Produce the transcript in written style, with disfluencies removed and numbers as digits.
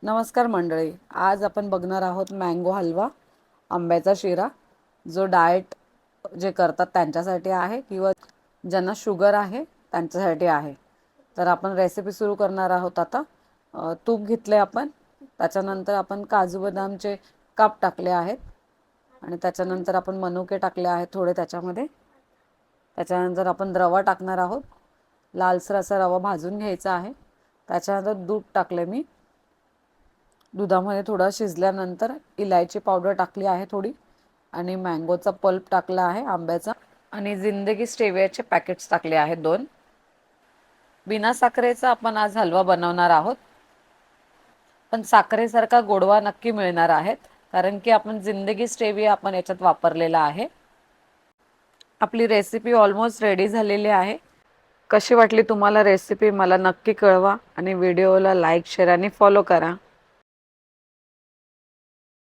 नमस्कार मंडळी. आज आपण बघणार आहोत मँगो हलवा, आंब्याचा शिरा, जो डाएट जे करतात त्यांच्यासाठी आहे किंवा ज्यांना शुगर आहे त्यांच्यासाठी आहे. तर आपण रेसिपी सुरू करणार आहोत आता. तूप घेतले आपण, त्याच्यानंतर आपण काजू बदामचे काप टाकले आहेत आणि त्याच्यानंतर आपण मनुके टाकले आहेत थोडे त्याच्यामध्ये. त्याच्यानंतर आपण रवा टाकणार आहोत. लालसर असा रवा भाजून घ्यायचा आहे. त्याच्यानंतर दूध टाकले मी. दुधामध्ये थोडं शिजल्यानंतर इलायची पावडर टाकली आहे थोडी आणि मँगोचा पल्प टाकला आहे आंब्याचा आणि जिंदगी स्टेवियाचे पॅकेट्स टाकले आहेत 2. बिना साखरेचा आपण आज हलवा बनवणार आहोत, पण साखरेसारखा गोडवा नक्की मिळणार आहेत कारण की आपण जिंदगी स्टेविया आपण याच्यात वापरलेला आहे. आपली रेसिपी ऑलमोस्ट रेडी झालेली आहे. कशी वाटली तुम्हाला रेसिपी मला नक्की कळवा आणि व्हिडिओला लाईक, शेअर आणि फॉलो करा.